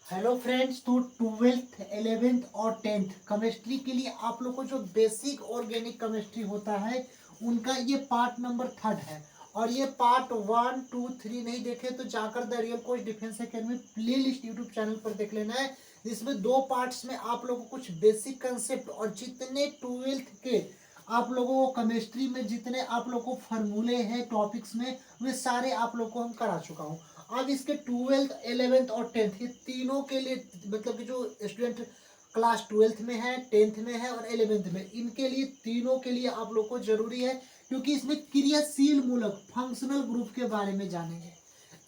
Hello friends, तो 12th 11th और 10th chemistry के लिए आप लोग को जो बेसिक ऑर्गेनिक केमिस्ट्री होता है उनका ये पार्ट नंबर 3 है। और ये पार्ट 1 2 3 नहीं देखे तो जाकर the real coach defence academy play list YouTube channel पर देख लेना है। जिसमें दो पार्ट्स में आप लोगों को कुछ बेसिक कंसेप्ट और जितने 12th के आप लोगों को केमिस्ट्री में जितने आप लोगों को फार्मूले हैं टॉपिक्स में वे सारे आप लोग को हम करा चुका हूँ। अब इसके 12th 11th और 10th ये तीनों के लिए मतलब कि जो स्टूडेंट क्लास 12th में है 10th में है और 11th में, इनके लिए तीनों के लिए आप लोग को जरूरी है। क्योंकि इसमें क्रियाशील मूलक फंक्शनल ग्रुप के बारे में जानेंगे।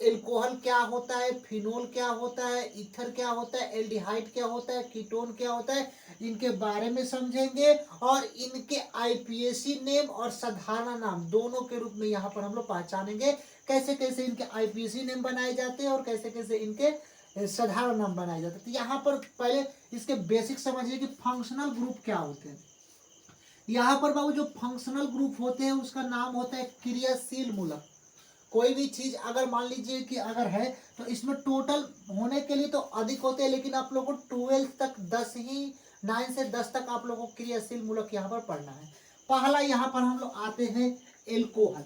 एल्कोहल क्या होता है, फिनोल क्या होता है, ईथर क्या होता है, एल्डिहाइड क्या होता है, कीटोन क्या होता है, इनके बारे में समझेंगे। और इनके आईपीएसी नेम और साधारण नाम दोनों के रूप में यहाँ पर हम लोग पहचानेंगे। कैसे कैसे इनके आईपीएसी नेम बनाए जाते हैं और कैसे कैसे इनके साधारण नाम बनाए जाते हैं। तो यहाँ पर पहले इसके बेसिक समझिए कि फंक्शनल ग्रुप क्या होते हैं। यहाँ पर बाबू जो फंक्शनल ग्रुप होते हैं उसका नाम होता है क्रियाशील मूलक। कोई भी चीज अगर मान लीजिए कि अगर है तो इसमें टोटल होने के लिए तो अधिक होते हैं, लेकिन आप लोगों को 12 तक 10 ही 9 से 10 तक आप लोगों को क्रियाशील मूलक यहाँ पर पढ़ना है। पहला यहाँ पर हम लोग आते हैं एल्कोहल।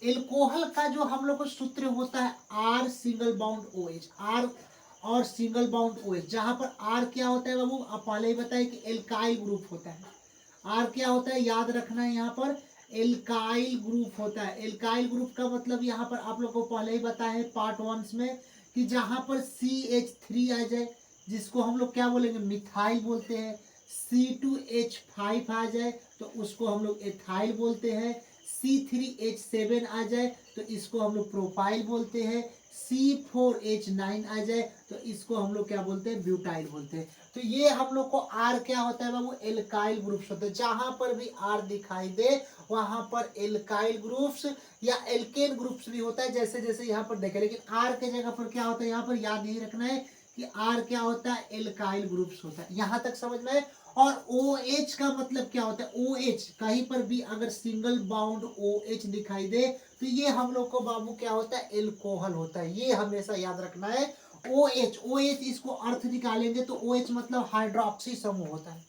एल्कोहल का जो हम लोग को सूत्र होता है R single bond O H, R और सिंगल बाउंड ओ एच। जहां पर आर क्या होता है बाबू, आप पहले ही बताए कि एल्काइल ग्रुप होता है। आर क्या होता है याद रखना है, यहाँ पर एल्काइल ग्रुप होता है। एल्काइल ग्रुप का मतलब यहाँ पर आप लोग को पहले ही बताया है पार्ट 1 में कि जहां पर CH3 आ जाए जिसको हम लोग क्या बोलेंगे मिथाइल बोलते हैं, C2H5 आ जाए तो उसको हम लोग एथाइल बोलते हैं, C3H7 आ जाए तो इसको हम लोग प्रोपाइल बोलते हैं, C4H9 आ जाए तो इसको हम लोग क्या बोलते हैं ब्यूटाइल बोलते हैं। तो ये हम लोग को आर क्या होता है बाबू, एल्काइल ग्रुप्स होते हैं। जहां पर भी आर दिखाई दे वहां पर एल्काइल ग्रुप्स या एल्केन ग्रुप्स भी होता है, जैसे जैसे यहाँ पर देखे। लेकिन आर के जगह पर क्या होता है, यहाँ पर याद नहीं रखना है कि आर क्या होता है, एल्काइल ग्रुप्स होता है। यहां तक समझ में। और ओ एच का मतलब क्या होता है, ओ एच कहीं पर भी अगर सिंगल बाउंड ओ एच दिखाई दे तो ये हम लोग को बाबू क्या होता है, एल्कोहल होता है। ये हमेशा याद रखना है। ओ एच, ओ एच इसको अर्थ निकालेंगे तो ओ एच मतलब हाइड्रोक्सी समूह होता है।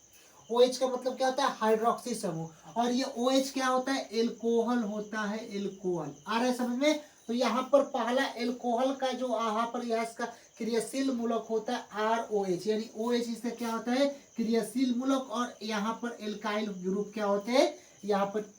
ओ एच का मतलब क्या होता है, हाइड्रोक्सी समूह। और ये ओ एच क्या होता है, एल्कोहल होता है, एल्कोहल। आ रहा है समझ में। तो यहाँ पर पहला एल्कोहल का जो यहाँ पर यह इसका क्रियाशील मूलक होता है आर ओ एच, यानी ओ एच इसका क्या होता है क्रियाशील मूलक। और यहाँ पर एल्काइल ग्रुप क्या होते हैं, यहाँ पर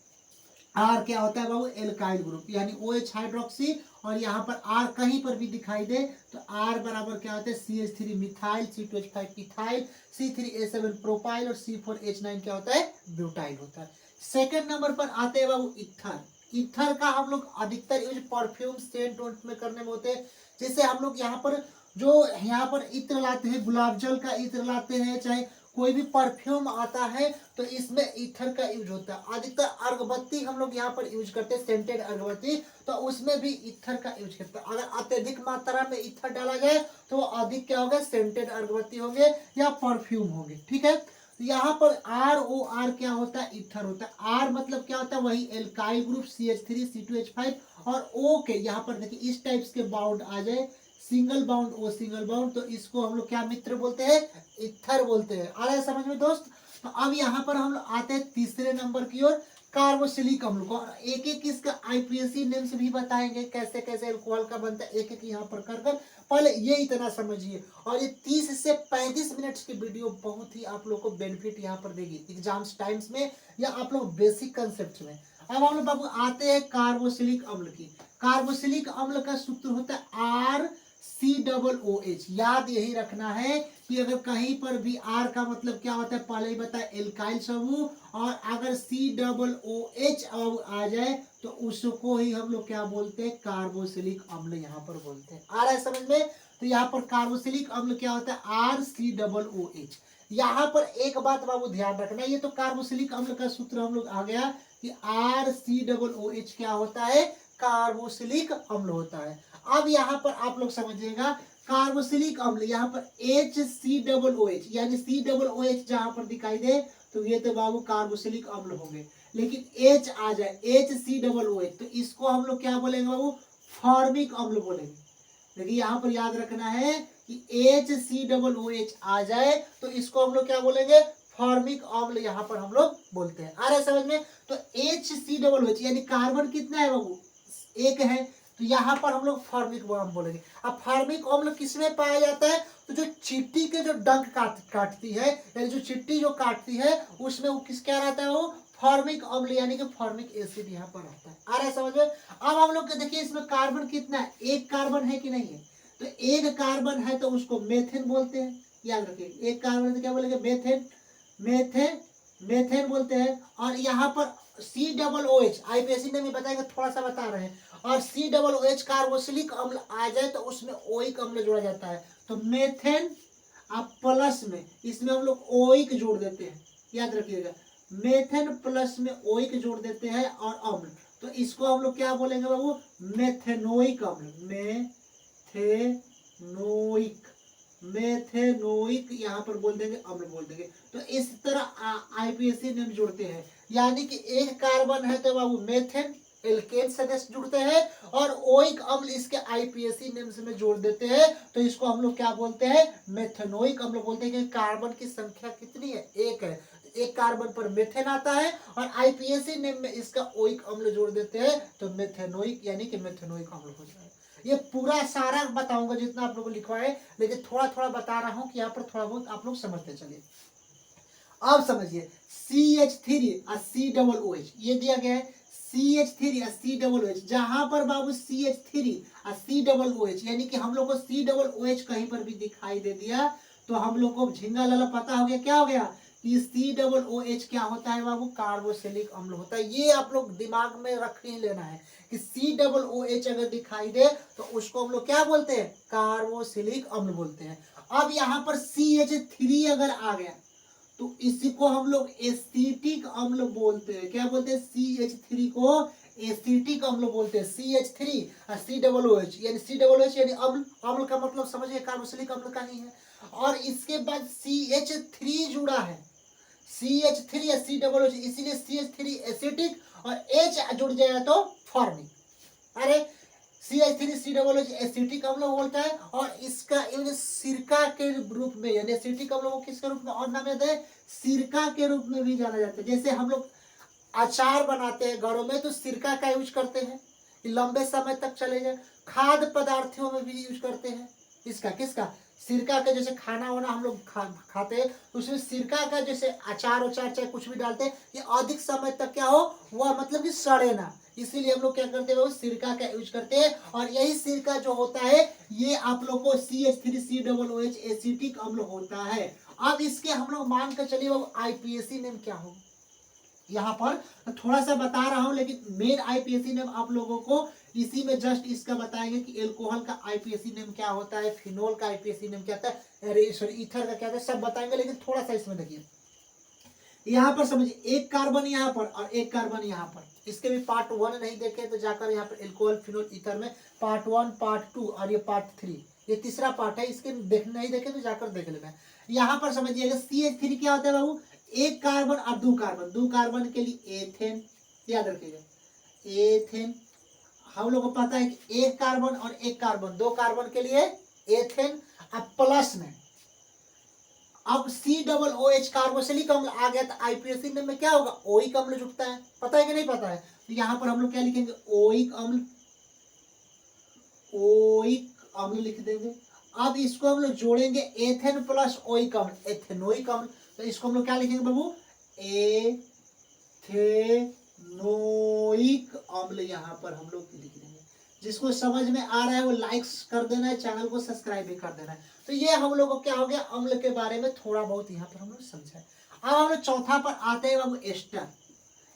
आर क्या होता है बाबू, एल्काइल ग्रुप यानी ओ एच हाइड्रोक्सी। और यहाँ पर आर कहीं पर भी दिखाई दे तो आर बराबर क्या होता है CH3 methyl, C2H5 ethyl, C3A7 propyl और C4H9 क्या होता है ब्यूटाइल होता है। सेकंड नंबर पर आते हैं बाबू इथर। इथर का हम लोग अधिकतर यूज परफ्यूम सेंट वेंट में करने में होते हैं। जैसे हम लोग यहाँ पर जो यहाँ पर इत्र लाते हैं, गुलाब जल का इत्र लाते हैं, चाहे कोई भी परफ्यूम आता है तो इसमें ईथर का यूज होता है। अधिकतर अगरबत्ती हम लोग यहाँ पर यूज करते हैं, सेंटेड अगरबत्ती, तो उसमें भी ईथर का यूज करते हैं। अगर अत्यधिक मात्रा में ईथर डाला जाए तो अधिक क्या होगा, सेंटेड अगरबत्ती होंगे या परफ्यूम होंगे। ठीक है। तो यहाँ पर आर ओ आर क्या होता है, ईथर होता है। आर मतलब क्या होता है, वही एल्काइल ग्रुप CH3 C2H5। और ओ के यहाँ पर देखिए इस टाइप्स के बाउंड आ जाए, single bond O single bond, तो इसको हम लोग क्या मित्र बोलते हैं, इथर बोलते हैं। आ रहा है समझ में दोस्त। तो अब यहाँ पर हम लोग आते हैं तीसरे नंबर की ओर, कार्बोक्सिलिक अम्ल को। और एक एक इसका आईपीएसी नेम से भी बताएंगे कैसे कैसे अल्कोहल का बनता है, एक एक यहाँ पर कर कर पहले ये इतना समझिए। और ये 30 से 35 मिनट की वीडियो बहुत ही आप लोग को बेनिफिट यहाँ पर देगी एग्जाम्स टाइम्स में या आप लोग बेसिक कंसेप्ट में। अब हम लोग बाबू आते हैं कार्बोक्सिलिक अम्ल की। कार्बोक्सिलिक अम्ल का सूत्र होता है आर COOH। याद यही रखना है कि अगर कहीं पर भी आर का मतलब क्या होता है पहले ही बताया एल्काइल समूह, और अगर COOH आ जाए तो उसको ही हम लोग क्या बोलते हैं, कार्बोक्सिलिक अम्ल यहाँ पर बोलते हैं। आ रहा है समझ में। तो यहाँ पर कार्बोक्सिलिक अम्ल क्या होता है, RCOOH। यहाँ पर एक बात बाबू ध्यान रखना, ये तो कार्बोक्सिलिक अम्ल का सूत्र हम लोग आ गया कि RCOOH क्या होता है, कार्बोक्सिलिक अम्ल होता है। अब यहाँ पर आप लोग समझिएगा कार्बोक्सिलिक अम्ल, यहाँ पर HCOOH यानी COOH जहां पर दिखाई दे तो ये तो बाबू कार्बोक्सिलिक अम्ल होंगे। लेकिन H आ जाए HCOOH तो इसको हम लोग क्या बोलेंगे बाबू, फॉर्मिक अम्ल बोलेंगे। देखिए यहाँ पर याद रखना है कि HCOOH आ जाए तो इसको हम लोग क्या बोलेंगे, फॉर्मिक अम्ल यहाँ पर हम लोग बोलते हैं। आ रहा है समझ में? तो HCOOH यानी कार्बन कितना है बाबू, एक है, तो यहाँ पर हम लोग फॉर्मिक अम्ल बोलेंगे। अब फॉर्मिक अम्ल किसमें पाया जाता है, तो जो चिट्टी के जो डंक काटती है, यानी जो चिट्टी जो काटती है उसमें वो किस क्या रहता है, वो फॉर्मिक अम्ल यानी कि फॉर्मिक एसिड यहाँ पर रहता है। आ रहा है समझ में? अब हम लोग देखिए इसमें कार्बन कितना है, एक कार्बन है कि नहीं है, तो एक कार्बन है तो उसको मेथेन बोलते हैं, याद रखिए, एक कार्बन तो क्या बोलेंगे, मेथेन, मेथेन, मेथेन बोलते हैं। और यहाँ पर COOH आईपीएससी ने भी बताएगा, थोड़ा सा बता रहे हैं, और COOH कार्बोक्सिलिक अम्ल आ जाए तो उसमें ओइक अम्ल जोड़ा जाता है, तो मेथेन आप प्लस में इसमें हम लोग ओइक जोड़ देते हैं, याद रखिएगा, मेथेन प्लस में ओइक जोड़ देते हैं और अम्ल, तो इसको हम लोग क्या बोलेंगे बाबू, मेथेनोइक अम्ल, मेथेनोइक, मेथेनोइक यहाँ पर बोल देंगे, अम्ल बोल देंगे। तो इस तरह आईपीएससी नेम जुड़ते हैं, यानी कि एक कार्बन है तो बाबू मेथेन एल्केन सदस्य जुड़ते हैं और ओइक अम्ल इसके आईपीएससी नेम से में जोड़ देते हैं, तो इसको हम लोग क्या बोलते हैं, मेथेनोइक अम्ल बोलते हैं। कि कार्बन की संख्या कितनी है, एक है, एक कार्बन पर मेथेन आता है और आईपीएससी नेम में इसका ओइक अम्ल जोड़ देते हैं तो मेथेनोइक यानी कि मेथेनोइक अम्ल हो जाएगा। ये पूरा सारा बताऊंगा जितना आप लोगों को लिखवा है, लेकिन थोड़ा थोड़ा बता रहा हूं कि यहाँ पर थोड़ा बहुत आप लोग समझते चलिए। अब समझिए CH3 और COOH ये दिया गया है, CH3 और COOH, जहां पर बाबू CH3 और COOH यानी कि हम लोग को COOH कहीं पर भी दिखाई दे दिया तो हम लोग को झिंगा लाला पता हो गया, क्या हो गया कि COOH क्या होता है बाबू, कार्बोक्सिलिक अम्ल होता है। ये आप लोग दिमाग में रख ही लेना है कि COOH अगर दिखाई दे तो उसको हम लोग क्या बोलते हैं, कार्बोक्सिलिक अम्ल बोलते हैं। अब यहाँ पर CH3 अगर आ गया तो इसी को हम लोग एसिटिक अम्ल बोलते हैं, क्या बोलते हैं, CH3 को एसिटिक अम्ल बोलते हैं, CH3 और COOH यानी COOH यानी अम्ल, अम्ल का मतलब समझिए कार्बोक्सिलिक अम्ल का ही है। और इसके बाद CH3 जुड़ा है, CH3 या COOH, इसीलिए CH3 एसिटिक और H जुड़ जाएगा तो फॉर्मिक। अरे CH3COOH एसिटिक अम्ल बोलता है और इसका सिरका के रूप में यानी एसिटिक अम्ल को किसके रूप में और नाम याद है, सिरका के रूप में भी जाना जाता है। जैसे हम लोग अचार बनाते हैं घरों में तो सिरका का यूज करते हैं, लंबे समय तक चले जाए, खाद्य पदार्थों में भी यूज करते हैं इसका, किसका, सिरका का। जैसे खाना वाना हम लोग खाते हैं तो उसमें सिरका का जैसे अचार उचार चाहे कुछ भी डालते हैं, ये अधिक समय तक क्या हो वह मतलब कि सड़े ना, इसीलिए हम लोग क्या करते हैं, वो सिरका का यूज करते हैं। और यही सिरका जो होता है ये आप लोग को CH3COOH एसिटिक अम्ल होता है। अब इसके हम लोग मान कर चलिए वो आईपीएससी नेम क्या होगा, यहाँ पर थोड़ा सा बता रहा हूं लेकिन मेन आईपीएससी नेम आप लोगों को इसी में जस्ट इसका बताएंगे कि एल्कोहल का आईपीएससी नेम क्या होता है, फिनोल का आईपीएससी नेम क्या होता है, अरे सॉरी ईथर का क्या होता है, सब बताएंगे। लेकिन थोड़ा सा इसमें देखिए, यहाँ पर समझिए एक कार्बन यहाँ पर और एक कार्बन यहाँ पर, इसके भी पार्ट 1 नहीं देखे तो जाकर यहाँ पर एल्कोहल फिनोल ईथर में पार्ट 1 पार्ट 2 और ये पार्ट 3, ये तीसरा पार्ट है, इसके नहीं देखे तो जाकर देख लेना। यहाँ पर समझिएगा CH3 क्या होता है बाबू, एक कार्बन और दो कार्बन, दो कार्बन के लिए एथेन, याद रखिएगा एथेन। हम लोग को पता है कि एक कार्बन और एक कार्बन, दो कार्बन के लिए एथेन। अब प्लस में अब COOH कार्बोक्सिलिक अम्ल आ गया तो आईपीएससी में क्या होगा, ओइक अम्ल जुटता है, पता है कि नहीं पता है, तो यहाँ पर हम लोग क्या लिखेंगे, ओइक अम्ल, ओइक अम्ल लिख देंगे। अब इसको हम लोग जोड़ेंगे एथेन प्लस ओइक अम्ल, एथेनोइक अम्ल, तो इसको हम लोग क्या लिखेंगे बाबू, एथेनोइक अम्ल यहाँ पर हम लोग लिख देंगे। जिसको समझ में आ रहा है वो लाइक्स कर देना है, चैनल को सब्सक्राइब भी कर देना है। तो ये हम लोग को क्या हो गया, अम्ल के बारे में थोड़ा बहुत यहाँ पर हम लोग समझा। अब हम लोग चौथा पर आते हैं बाबू एस्टर,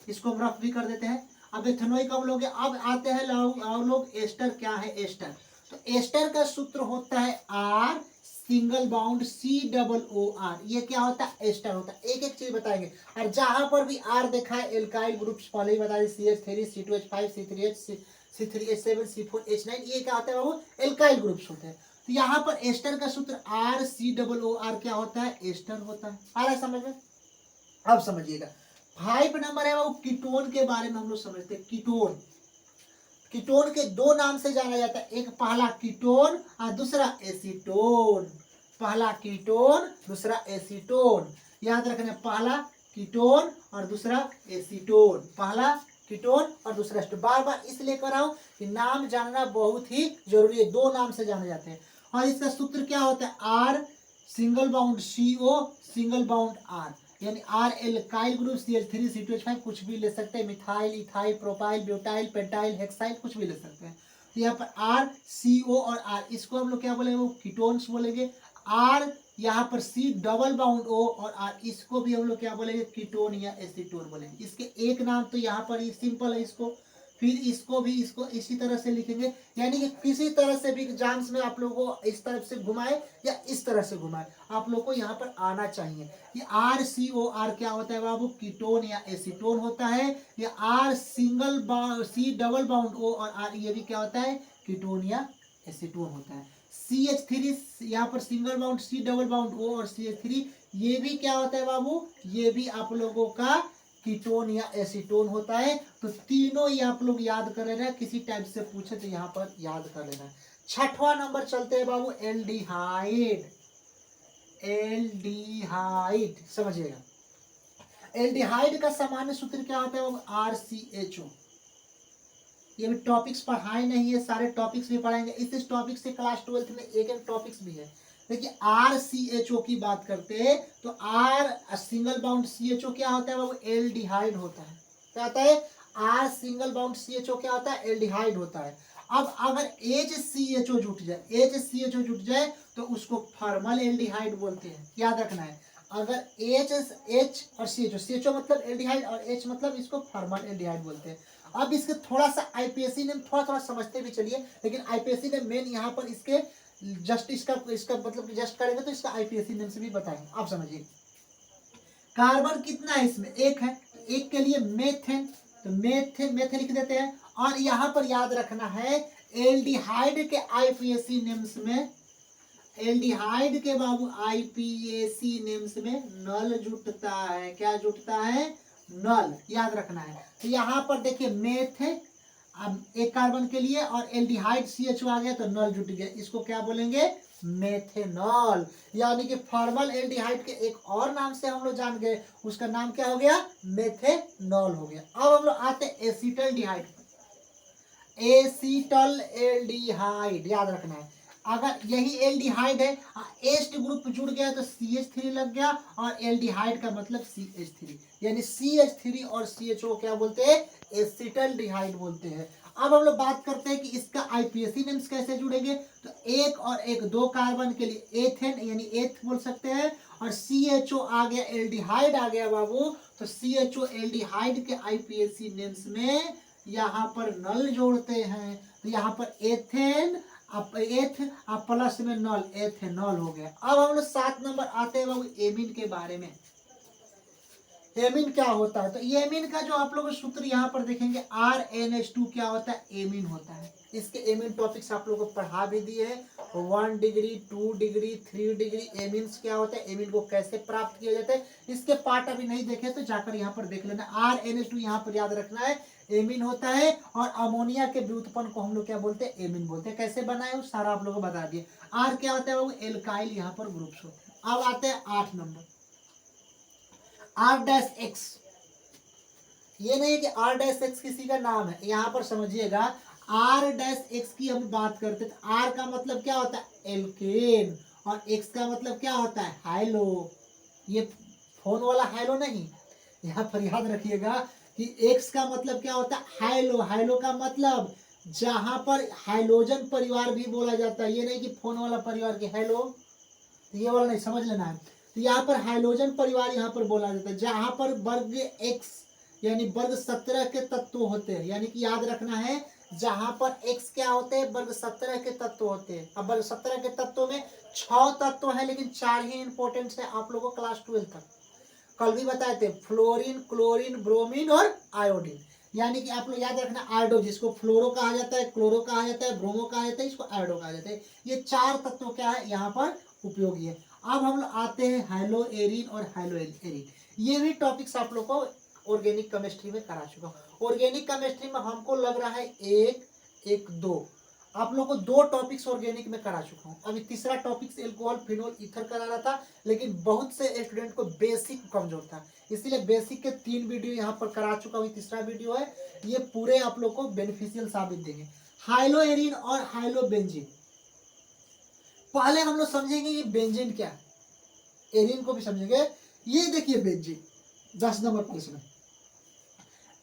इसको हम रफ भी कर देते हैं। अब एथेनोइक अम्ल हो गया, अब आते हैं लोग एस्टर क्या है, एस्टर, तो एस्टर का सूत्र होता है R सिंगल बाउंड COOR, ये क्या होता है, एस्टर होता है। एक एक चीज बताएंगे और जहां पर भी R देखा है एल्काइल ग्रुप्स पहले ही बताए, CH3 C2H5 C3H C3H7 C4H9, ये क्या होता है बाबू, एल्काइल ग्रुप्स होते हैं। तो यहाँ पर एस्टर का सूत्र RCOOR क्या होता है, एस्टर होता है। आ रहा है समझ में? अब समझिएगा 5 नंबर है वो कीटोन के बारे में हम लोग समझते हैं, कीटोन। कीटोन के दो नाम से जाना जाता है, एक पहला कीटोन और दूसरा एसीटोन। पहला कीटोन दूसरा एसीटोन, याद रखना, पहला कीटोन और दूसरा एसीटोन, पहला कीटोन और दूसरा एसीटोन। बार बार इसलिए कर रहा हूं कि नाम जानना बहुत ही जरूरी है, दो नाम से जाने जाते हैं। और इसका सूत्र क्या होता है, R single bond CO single bond R, यानी R alkyl group CH3 C2H5 कुछ भी ले सकते हैं, methyl, ethyl, propyl, butyl, pentyl, hexyl कुछ भी ले सकते हैं। तो यहाँ पर आर CO और आर, इसको हम लोग क्या बोलेंगे, वो कीटोन्स बोलेंगे। आर यहाँ पर C डबल बाउंड O और आर, इसको भी हम लोग क्या बोलेंगे, कीटोन या एसीटोन बोलेंगे। इसके एक नाम तो यहाँ पर ये सिंपल है, इसको फिर इसको भी इसको इसी तरह से लिखेंगे, यानी कि किसी तरह से भी एग्जाम्स में आप लोगों को इस तरफ से घुमाए या इस तरह से घुमाए, आप लोग को यहाँ पर आना चाहिए। ये RCOR क्या होता है बाबू, कीटोन या एसीटोन होता है। ये R C double bond O और R, ये भी क्या होता है, कीटोन या एसीटोन होता है। CH3 यहाँ पर single bound C double bond O और CH3, ये भी क्या होता है बाबू, ये भी आप लोगों का कीटोन या एसीटोन होता है। तो तीनों ये आप लोग याद कर लेना, किसी टाइप से पूछे तो यहाँ पर याद कर लेना। छठवां नंबर चलते हैं बाबू, एल्डिहाइड। एल्डिहाइड समझिएगा, एल्डिहाइड का सामान्य सूत्र क्या होता है बाबू, RCHO। ये भी टॉपिक्स पढ़ाए नहीं है, सारे टॉपिक्स भी पढ़ाएंगे, इस टॉपिक से क्लास 12th में एक एक टॉपिक्स भी है। देखिए RCHO की बात करते हैं तो R सिंगल बाउंड CHO क्या होता है बाबू, एल्डिहाइड होता है। क्या होता है, R सिंगल बाउंड CHO क्या होता है, एल्डिहाइड होता है। अब अगर HCHO जुट जाए, HCHO जुट जाए तो उसको फॉर्मल एल्डिहाइड बोलते हैं, याद रखना है। अगर H और CHO मतलब एल्डिहाइड और H मतलब इसको फॉर्मल एल्डिहाइड बोलते हैं। अब इसके थोड़ा सा IPSC नेम थोड़ा थोड़ा समझते भी चलिए, लेकिन IPSC नेम मेन यहाँ पर इसके जस्ट इसका मतलब जस्ट करेंगे तो इसका IPSC नेम से भी बताएंगे, आप समझिए। कार्बन कितना है इसमें, एक है, एक के लिए मेथेन, तो मेथेन लिख देते हैं। और यहाँ पर याद रखना है एल्डिहाइड के IPSC नेम्स में, एल्डिहाइड के बाबू IPSC नेम्स में नल जुटता है, क्या जुटता है, नल, याद रखना है। तो यहाँ पर देखिए मेथ है, अब एक कार्बन के लिए और एल्डिहाइड CHO आ गया तो नल जुट गया, इसको क्या बोलेंगे, मेथेनॉल। यानी कि फॉर्मल एल्डिहाइड के एक और नाम से हम लोग जान गए, उसका नाम क्या हो गया, मेथेनॉल हो गया। अब हम लोग आते हैं एसिटल्डिहाइड पर। एसिटल एल्डिहाइड याद रखना है, अगर यही एल्डिहाइड है, एस्ट ग्रुप जुड़ गया तो CH3 लग गया, और एल्डिहाइड का मतलब CH3, यानी CH3 और CHO क्या बोलते हैं, एसिटल्डिहाइड बोलते हैं। अब हम लोग बात करते हैं कि इसका IPSC नेम्स कैसे जुड़ेंगे, तो एक और एक, दो कार्बन के लिए एथेन यानी एथ बोल सकते हैं, और CHO आ गया, एल्डिहाइड आ गया बाबू, तो CHO एल्डिहाइड के IPSC नेम्स में यहाँ पर नल जोड़ते हैं, तो यहाँ पर एथेन अब एथ अब प्लस में नॉल, एथेनॉल हो गया। अब हम लोग 7 नंबर आते हैं बाबू एमीन के बारे में। एमीन क्या होता है, तो एमीन का जो आप लोग सूत्र यहाँ पर देखेंगे, RNH2 क्या होता है, एमीन होता है। इसके एमीन टॉपिक्स आप लोगों को पढ़ा भी दिए हैं, 1 डिग्री 2 डिग्री 3 डिग्री एमीन्स क्या होता है, एमीन को कैसे प्राप्त किया जाता है, इसके पार्ट अभी नहीं देखे तो जाकर यहाँ पर देख लेना। RNH2 यहाँ पर याद रखना है, एमीन होता है। और अमोनिया के व्युत्पन्न को हम लोग क्या बोलते हैं, एमीन बोलते हैं। कैसे बनाए वो सारा आप लोगों को बता दिए। आर क्या होता है वो एल्काइल यहाँ पर ग्रुप्स होते हैं। अब आते हैं 8 नंबर, R-X। ये नहीं है कि R-X किसी का नाम है, यहाँ पर समझिएगा R-X की हम बात करते हैं तो R का मतलब क्या होता है, एल्केन, और X का मतलब क्या होता है, हाइलो। ये फोन वाला हाइलो नहीं, यहाँ पर याद रखिएगा कि X का मतलब क्या होता है, हाइलो। हाइलो का मतलब जहां पर हाइलोजन परिवार भी बोला जाता है, ये नहीं कि फोन वाला परिवार की हेलो, तो ये वाला नहीं, समझ लेना है। तो यहाँ पर हाइलोजन परिवार यहाँ पर बोला जाता है, जहां पर वर्ग X यानी वर्ग 17 के तत्व होते हैं, यानी कि याद रखना है जहां पर X क्या होते हैं, वर्ग 17 के तत्व होते हैं। अब वर्ग 17 के तत्वों में 6 तत्व है, लेकिन 4 ही इंपॉर्टेंट है आप लोगों को क्लास 12 तक। कल भी बताए थे, फ्लोरीन, क्लोरीन, ब्रोमीन और आयोडीन। यानी कि आप लोग याद रखना, आयोडो जिसको फ्लोरो कहा जाता है, क्लोरो कहा जाता है, ब्रोमो कहा जाता है, इसको आयोडो कहा जाता है। ये 4 तत्व क्या है यहाँ पर उपयोगी है। अब हम लोग आते हैं हाइलो एरिन और हाइलो एरिन। ये भी टॉपिक्स आप लोग को ऑर्गेनिक केमिस्ट्री में करा चुका हूँ। ऑर्गेनिक केमिस्ट्री में हमको लग रहा है 1, 1 2 आप लोग को 2 टॉपिक्स ऑर्गेनिक में करा चुका हूँ। अभी तीसरा टॉपिक्स एल्कोहल फिनोल ईथर करा रहा था, लेकिन बहुत से स्टूडेंट को बेसिक कमजोर था, इसीलिए बेसिक के 3 वीडियो यहाँ पर करा चुका हूँ। तीसरा वीडियो है, ये पूरे आप लोग को बेनिफिशियल साबित देंगे। हाइलोएरिन और हाइलोबेंजीन, पहले हम लोग समझेंगे ये बेंजीन क्या है, एरिन को भी समझेंगे। ये देखिए बेंजीन 10 नंबर प्रश्न,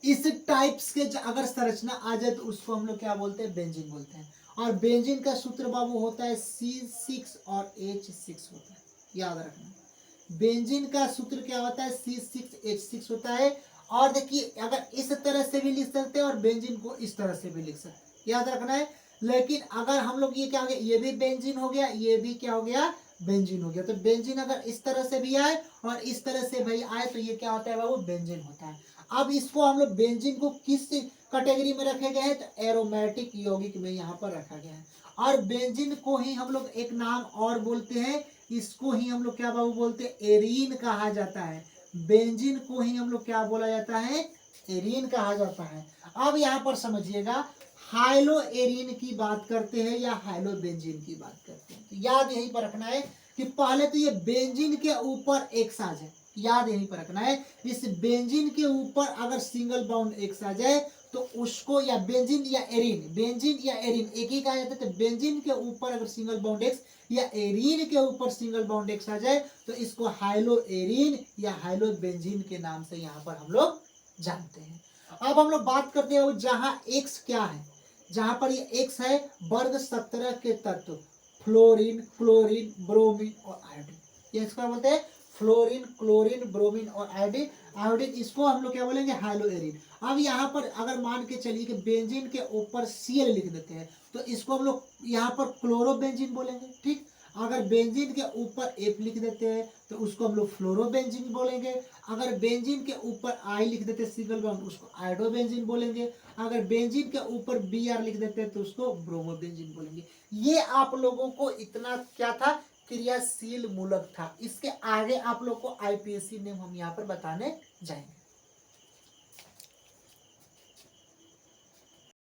इस टाइप्स के अगर संरचना आ जाए तो उसको हम लोग क्या बोलते हैं, बेंजीन बोलते हैं। और बेंजीन का सूत्र बाबू होता है C6 और H6 होता है, याद रखना। बेंजीन का सूत्र क्या होता है, C6H6 होता है। और देखिए अगर इस तरह से भी लिख सकते हैं और बेंजीन को इस तरह से भी लिख सकते हैं, याद रखना है। लेकिन अगर हम लोग ये क्या हो गया, ये भी बेंजीन हो गया, ये भी क्या हो गया, बेंजीन हो गया। तो बेंजीन अगर इस तरह से भी आए और इस तरह से भी आए तो ये क्या होता है बाबू, बेंजीन होता है। अब इसको हम लोग बेंजीन को किस कैटेगरी में रखे गए हैं, तो एरोमेटिक यौगिक में यहाँ पर रखा गया है। और बेंजीन को ही हम लोग एक नाम और बोलते हैं, इसको ही हम लोग क्या बाबू बोलते हैं, एरीन कहा जाता है। बेंजीन को ही हम लोग क्या बोला जाता है, एरीन कहा जाता है। अब यहाँ पर समझिएगा, हाइलो एरीन की बात करते हैं या हाइलो बेंजीन की बात करते हैं, तो याद यहीं पर रखना है कि पहले तो ये बेंजीन के ऊपर एक साज है, याद यहीं पर रखना है। इस बेंजीन के ऊपर अगर सिंगल बाउंड एक्स आ जाए तो उसको, या बेंजीन या एरीन, बेंजीन या एरीन एक ही कहा जाता है। तो बेंजीन के ऊपर अगर सिंगल बाउंड एक्स या एरीन के ऊपर सिंगल बाउंड एक्स आ जाए तो इसको हाइलो एरीन या हाइलो बेंजीन के नाम से यहाँ पर हम लोग जानते हैं। अब हम लोग बात करते हैं जहां एक्स क्या है, जहां पर ये एक्स है, वर्ग 17 के तत्व फ्लोरीन, क्लोरीन, ब्रोमीन और आयोडीन, ये इसको बोलते हैं फ्लोरीन, क्लोरीन, ब्रोमीन और आयोडीन। आयोडीन इसको हम लोग क्या बोलेंगे, हाइलोएरिन। अब यहाँ पर अगर मान के चलिए कि बेंजीन के ऊपर Cl लिख देते हैं तो इसको हम लोग यहाँ पर क्लोरोबेंजीन बोलेंगे, ठीक। अगर बेंजीन के ऊपर F लिख देते हैं तो उसको हम लोग फ्लोरोबेंजीन बोलेंगे। अगर बेंजीन के ऊपर I लिख देते हैं सिंगल बाउंड, उसको आयोडोबेंजीन बोलेंगे। अगर बेंजीन के ऊपर Br लिख देते हैं तो उसको ब्रोमोबेंजीन बोलेंगे। ये आप लोगों को इतना क्या था, क्रियाशील मूलक था। इसके आगे आप लोग को आईपीएससी नेम हम यहाँ पर बताने जाएंगे।